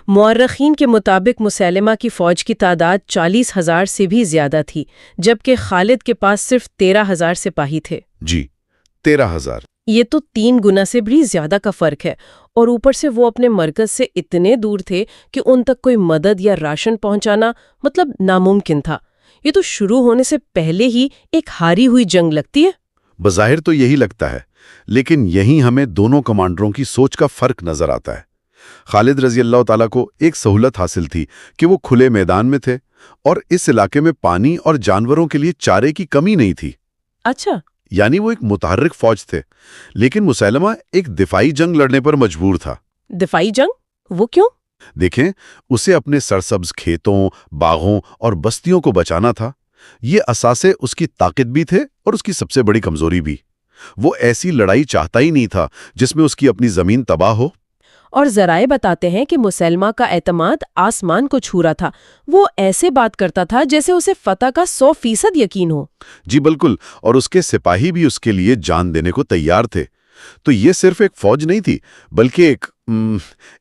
مورخین کے مطابق مسیلمہ کی فوج کی تعداد 40,000 سے بھی زیادہ تھی، جبکہ خالد کے پاس صرف 13,000 سپاہی تھے۔ جی، 13,000۔ یہ تو 3 گنا سے بھی زیادہ کا فرق ہے، اور اوپر سے وہ اپنے مرکز سے اتنے دور تھے کہ ان تک کوئی مدد یا راشن پہنچانا ناممکن تھا۔ یہ تو شروع ہونے سے پہلے ہی ایک ہاری ہوئی جنگ لگتی ہے۔ بظاہر تو یہی لگتا ہے، لیکن یہیں ہمیں دونوں کمانڈروں کی سوچ کا فرق نظر آتا ہے۔ خالد رضی اللہ تعالیٰ کو ایک سہولت حاصل تھی کہ وہ کھلے میدان میں تھے اور اس علاقے میں پانی اور جانوروں کے لیے چارے کی کمی نہیں تھی۔ اچھا، یعنی وہ ایک متحرک فوج تھے، لیکن مسیلمہ ایک دفاعی جنگ لڑنے پر مجبور تھا۔ دفاعی جنگ؟ وہ کیوں؟ دیکھیں، اسے اپنے سرسبز کھیتوں، باغوں اور بستیوں کو بچانا تھا۔ یہ اثاثے اس کی طاقت بھی تھے اور اس کی سب سے بڑی کمزوری بھی۔ وہ ایسی لڑائی چاہتا ہی نہیں تھا جس میں اس کی اپنی زمین تباہ ہو۔ اور ذرائع بتاتے ہیں کہ مسیلمہ کا اعتماد آسمان کو چھو رہا تھا۔ وہ ایسے بات کرتا تھا جیسے اسے فتح کا 100% یقین ہو۔ جی بالکل، اور اس کے سپاہی بھی اس کے لیے جان دینے کو تیار تھے۔ تو یہ صرف ایک فوج نہیں تھی، بلکہ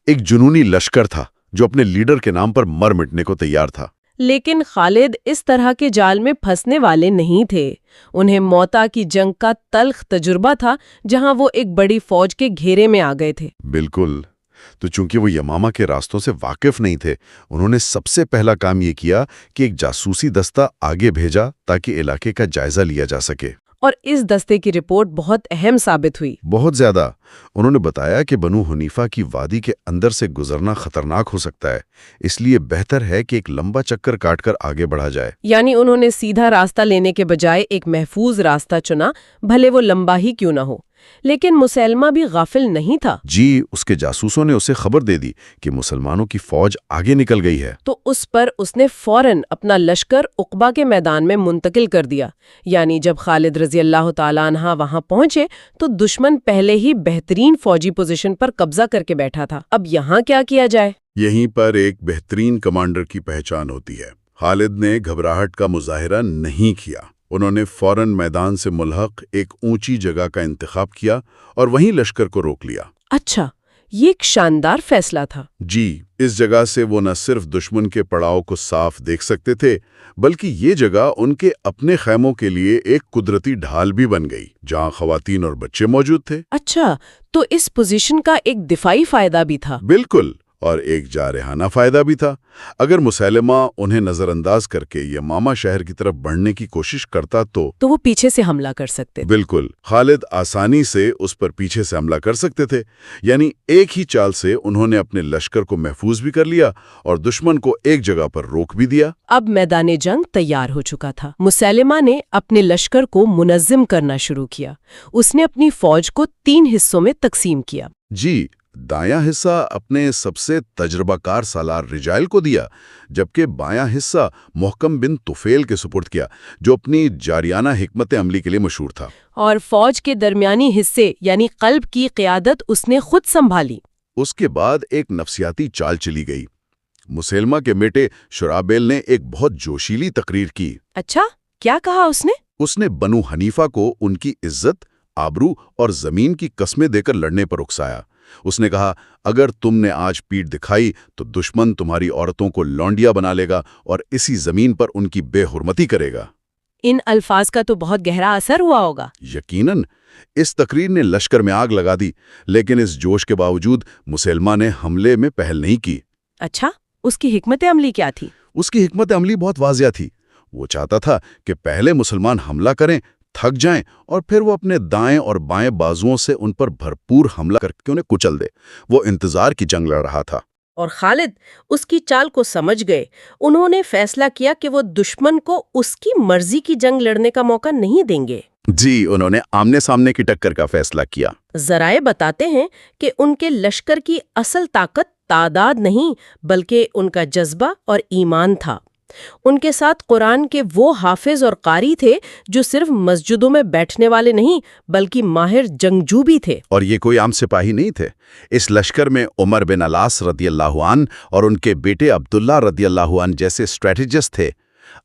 ایک جنونی لشکر تھا جو اپنے لیڈر کے نام پر مر مٹنے کو تیار تھا۔ لیکن خالد اس طرح کے جال میں پھنسنے والے نہیں تھے۔ انہیں موتا کی جنگ کا تلخ تجربہ تھا، جہاں وہ ایک بڑی فوج کے گھیرے میں آ گئے تھے۔ بالکل، تو چونکہ وہ یمامہ کے راستوں سے واقف نہیں تھے، انہوں نے سب سے پہلا کام یہ کیا کہ ایک جاسوسی دستہ آگے بھیجا تاکہ علاقے کا جائزہ لیا جا سکے۔ اور اس دستے کی رپورٹ بہت اہم ثابت ہوئی۔ بہت زیادہ۔ انہوں نے بتایا کہ بنو حنیفہ کی وادی کے اندر سے گزرنا خطرناک ہو سکتا ہے، اس لیے بہتر ہے کہ ایک لمبا چکر کاٹ کر آگے بڑھا جائے۔ یعنی انہوں نے سیدھا راستہ لینے کے بجائے ایک محفوظ راستہ چنا، بھلے وہ لمبا ہی کیوں نہ ہو۔ لیکن مسیلمہ بھی غافل نہیں تھا۔ جی، اس کے جاسوسوں نے اسے خبر دے دی کہ مسلمانوں کی فوج آگے نکل گئی ہے۔ تو اس نے فوراً اپنا لشکر عقبہ کے میدان میں منتقل کر دیا۔ یعنی جب خالد رضی اللہ تعالیٰ عنہ وہاں پہنچے تو دشمن پہلے ہی بہترین فوجی پوزیشن پر قبضہ کر کے بیٹھا تھا۔ اب یہاں کیا کیا جائے؟ یہیں پر ایک بہترین کمانڈر کی پہچان ہوتی ہے۔ خالد نے گھبراہٹ کا مظاہرہ نہیں کیا۔ انہوں نے فوراً میدان سے ملحق ایک اونچی جگہ کا انتخاب کیا اور وہیں لشکر کو روک لیا۔ اچھا، یہ ایک شاندار فیصلہ تھا۔ جی، اس جگہ سے وہ نہ صرف دشمن کے پڑاؤ کو صاف دیکھ سکتے تھے، بلکہ یہ جگہ ان کے اپنے خیموں کے لیے ایک قدرتی ڈھال بھی بن گئی، جہاں خواتین اور بچے موجود تھے۔ اچھا، تو اس پوزیشن کا ایک دفاعی فائدہ بھی تھا۔ بالکل، اور ایک جارحانہ فائدہ بھی تھا۔ اگر مسیلمہ انہیں نظر انداز کر کے یمامہ شہر کی طرف بڑھنے کی کوشش کرتا تو وہ پیچھے سے حملہ کر سکتے۔ بالکل، خالد آسانی سے اس پر پیچھے سے حملہ کر سکتے تھے۔ یعنی ایک ہی چال سے انہوں نے اپنے لشکر کو محفوظ بھی کر لیا اور دشمن کو ایک جگہ پر روک بھی دیا۔ اب میدان جنگ تیار ہو چکا تھا۔ مسیلمہ نے اپنے لشکر کو منظم کرنا شروع کیا۔ اس نے اپنی فوج کو 3 حصوں میں تقسیم کیا۔ جی، دایاں حصہ اپنے سب سے تجربہ کار سالار رجائل کو دیا، جبکہ بایاں حصہ محکم بن طفیل کے سپرد کیا، جو اپنی جاریانہ حکمت عملی کے لیے مشہور تھا۔ اور فوج کے درمیانی حصے یعنی قلب کی قیادت اس نے خود سنبھالی۔ اس کے بعد ایک نفسیاتی چال چلی گئی۔ مسیلمہ کے بیٹے شرابیل نے ایک بہت جوشیلی تقریر کی۔ اچھا، کیا کہا اس نے؟ اس نے بنو حنیفہ کو ان کی عزت، آبرو اور زمین کی قسمیں دے کر لڑنے پر اکسایا۔ اس نے کہا، اگر تم نے آج پیٹھ دکھائی تو دشمن تمہاری عورتوں کو لونڈیا بنا لے گا اور اسی زمین پر ان کی بے حرمتی کرے گا۔ ان الفاظ کا تو بہت گہرا اثر ہوا ہوگا۔ یقیناً، اس تقریر نے لشکر میں آگ لگا دی، لیکن اس جوش کے باوجود مسیلمہ نے حملے میں پہل نہیں کی۔ اچھا، اس کی حکمت عملی کیا تھی؟ اس کی حکمت عملی بہت واضح تھی۔ وہ چاہتا تھا کہ پہلے مسلمان حملہ کریں، تھک جائیں اور پھر وہ اپنے دائیں اور بائیں بازوؤں سے ان پر بھرپور حملہ کر کے انہیں کچل دے۔ وہ انتظار کی جنگ لڑ رہا تھا۔ اور خالد اس کی چال کو سمجھ گئے۔ انہوں نے فیصلہ کیا کہ وہ دشمن کو اس کی مرضی کی جنگ لڑنے کا موقع نہیں دیں گے۔ جی، انہوں نے آمنے سامنے کی ٹکر کا فیصلہ کیا۔ ذرائع بتاتے ہیں کہ ان کے لشکر کی اصل طاقت تعداد نہیں، بلکہ ان کا جذبہ اور ایمان تھا۔ ان کے ساتھ قرآن کے وہ حافظ اور قاری تھے جو صرف مسجدوں میں بیٹھنے والے نہیں بلکہ ماہر جنگجو بھی تھے۔ اور یہ کوئی عام سپاہی نہیں تھے۔ اس لشکر میں عمر بن العاص رضی اللہ عنہ اور ان کے بیٹے عبداللہ رضی اللہ عنہ جیسے اسٹریٹجسٹ تھے۔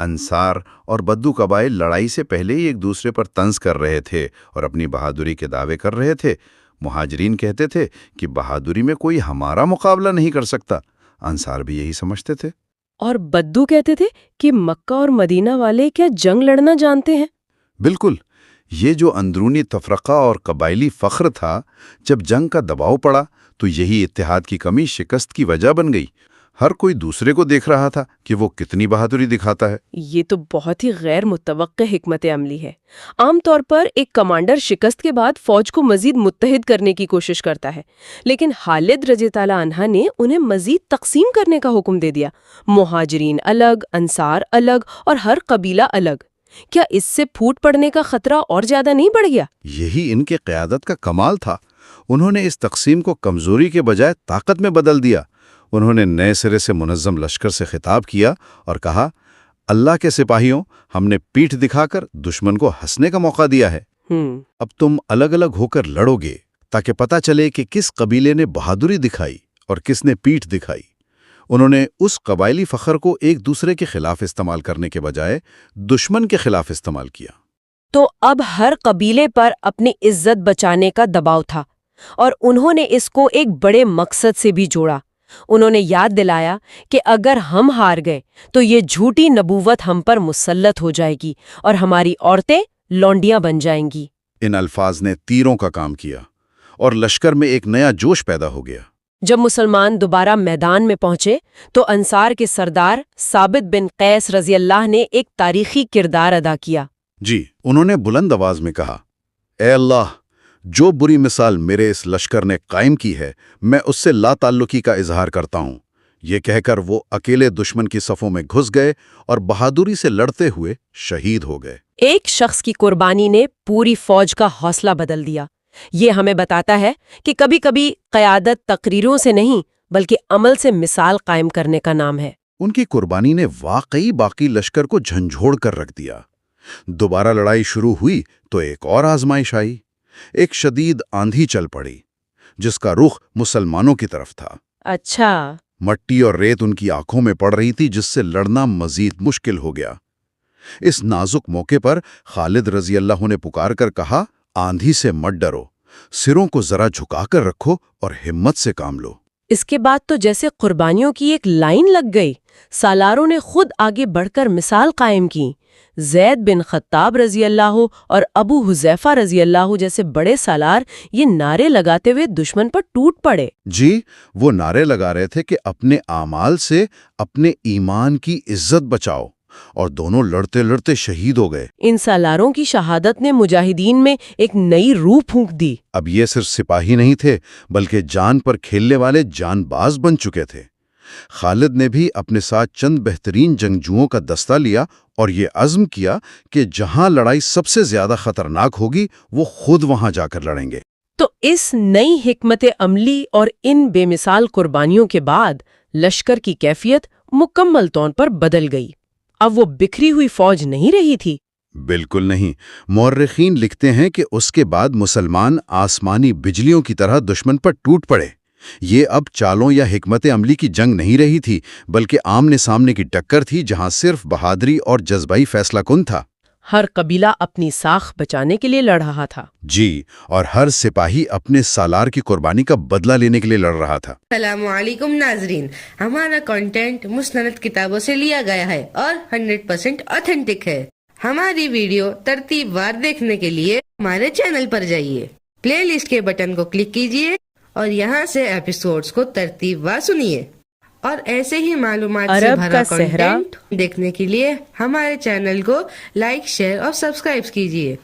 انصار اور بدو قبائل لڑائی سے پہلے ہی ایک دوسرے پر طنز کر رہے تھے اور اپنی بہادری کے دعوے کر رہے تھے۔ مہاجرین کہتے تھے کہ بہادری میں کوئی ہمارا مقابلہ نہیں کر سکتا، انصار بھی یہی سمجھتے تھے۔ اور بدو کہتے تھے کہ مکہ اور مدینہ والے کیا جنگ لڑنا جانتے ہیں؟ بالکل، یہ جو اندرونی تفرقہ اور قبائلی فخر تھا، جب جنگ کا دباؤ پڑا تو یہی اتحاد کی کمی شکست کی وجہ بن گئی۔ ہر کوئی دوسرے کو دیکھ رہا تھا کہ وہ کتنی بہادری دکھاتا ہے۔ یہ تو بہت ہی غیر متوقع حکمت عملی ہے۔ عام طور پر ایک کمانڈر شکست کے بعد فوج کو مزید متحد کرنے کی کوشش کرتا ہے، لیکن خالد رضی تعالیٰ عنہ نے انہیں مزید تقسیم کرنے کا حکم دے دیا۔ مہاجرین الگ، انصار الگ اور ہر قبیلہ الگ۔ کیا اس سے پھوٹ پڑنے کا خطرہ اور زیادہ نہیں بڑھ گیا؟ یہی ان کے قیادت کا کمال تھا۔ انہوں نے اس تقسیم کو کمزوری کے بجائے طاقت میں بدل دیا۔ انہوں نے نئے سرے سے منظم لشکر سے خطاب کیا اور کہا، اللہ کے سپاہیوں، ہم نے پیٹھ دکھا کر دشمن کو ہنسنے کا موقع دیا ہے۔ اب تم الگ الگ ہو کر لڑو گے تاکہ پتہ چلے کہ کس قبیلے نے بہادری دکھائی اور کس نے پیٹھ دکھائی۔ انہوں نے اس قبائلی فخر کو ایک دوسرے کے خلاف استعمال کرنے کے بجائے دشمن کے خلاف استعمال کیا۔ تو اب ہر قبیلے پر اپنی عزت بچانے کا دباؤ تھا، اور انہوں نے اس کو ایک بڑے مقصد سے بھی جوڑا۔ انہوں نے یاد دلایا کہ اگر ہم ہار گئے تو یہ جھوٹی نبوت ہم پر مسلط ہو جائے گی اور ہماری عورتیں لونڈیاں بن جائیں گی۔ ان الفاظ نے تیروں کا کام کیا اور لشکر میں ایک نیا جوش پیدا ہو گیا۔ جب مسلمان دوبارہ میدان میں پہنچے تو انصار کے سردار ثابت بن قیس رضی اللہ نے ایک تاریخی کردار ادا کیا۔ جی، انہوں نے بلند آواز میں کہا، اے اللہ، جو بری مثال میرے اس لشکر نے قائم کی ہے، میں اس سے لا تعلقی کا اظہار کرتا ہوں۔ یہ کہہ کر وہ اکیلے دشمن کی صفوں میں گھس گئے اور بہادری سے لڑتے ہوئے شہید ہو گئے۔ ایک شخص کی قربانی نے پوری فوج کا حوصلہ بدل دیا۔ یہ ہمیں بتاتا ہے کہ کبھی کبھی قیادت تقریروں سے نہیں بلکہ عمل سے مثال قائم کرنے کا نام ہے۔ ان کی قربانی نے واقعی باقی لشکر کو جھنجھوڑ کر رکھ دیا۔ دوبارہ لڑائی شروع ہوئی تو ایک اور آزمائش آئی۔ ایک شدید آندھی چل پڑی جس کا رخ مسلمانوں کی طرف تھا۔ اچھا۔ مٹی اور ریت ان کی آنکھوں میں پڑ رہی تھی، جس سے لڑنا مزید مشکل ہو گیا۔ اس نازک موقع پر خالد رضی اللہ نے پکار کر کہا، آندھی سے مت ڈرو، سروں کو ذرا جھکا کر رکھو اور ہمت سے کام لو۔ اس کے بعد تو جیسے قربانیوں کی ایک لائن لگ گئی۔ سالاروں نے خود آگے بڑھ کر مثال قائم کی۔ زید بن خطاب رضی اللہ اور ابو حذیفہ رضی اللہ جیسے بڑے سالار یہ نعرے لگاتے ہوئے دشمن پر ٹوٹ پڑے۔ جی، وہ نعرے لگا رہے تھے کہ اپنے اعمال سے اپنے ایمان کی عزت بچاؤ، اور دونوں لڑتے لڑتے شہید ہو گئے۔ ان سالاروں کی شہادت نے مجاہدین میں ایک نئی روح پھونک دی۔ اب یہ صرف سپاہی نہیں تھے بلکہ جان پر کھیلنے والے جان باز بن چکے تھے۔ خالد نے بھی اپنے ساتھ چند بہترین جنگجوؤں کا دستہ لیا اور یہ عزم کیا کہ جہاں لڑائی سب سے زیادہ خطرناک ہوگی وہ خود وہاں جا کر لڑیں گے۔ تو اس نئی حکمت عملی اور ان بے مثال قربانیوں کے بعد لشکر کی کیفیت مکمل طور پر بدل گئی۔ اب وہ بکھری ہوئی فوج نہیں رہی تھی۔ بالکل نہیں۔ مورخین لکھتے ہیں کہ اس کے بعد مسلمان آسمانی بجلیوں کی طرح دشمن پر ٹوٹ پڑے۔ یہ اب چالوں یا حکمت عملی کی جنگ نہیں رہی تھی بلکہ آمنے سامنے کی ٹکر تھی، جہاں صرف بہادری اور جذبائی فیصلہ کن تھا۔ ہر قبیلہ اپنی ساکھ بچانے کے لیے لڑ رہا تھا۔ جی، اور ہر سپاہی اپنے سالار کی قربانی کا بدلہ لینے کے لیے لڑ رہا تھا۔ السلام علیکم ناظرین، ہمارا کنٹینٹ مستند کتابوں سے لیا گیا ہے اور 100% آتھینٹک ہے۔ ہماری ویڈیو ترتیب وار دیکھنے کے لیے ہمارے چینل پر جائیے، پلے لسٹ کے بٹن کو کلک کیجیے اور یہاں سے ایپیسوڈز کو ترتیب وار سنیے، اور ایسے ہی معلومات سے بھرا کنٹینٹ دیکھنے کے لیے ہمارے چینل کو لائک، شیئر اور سبسکرائب کیجیے۔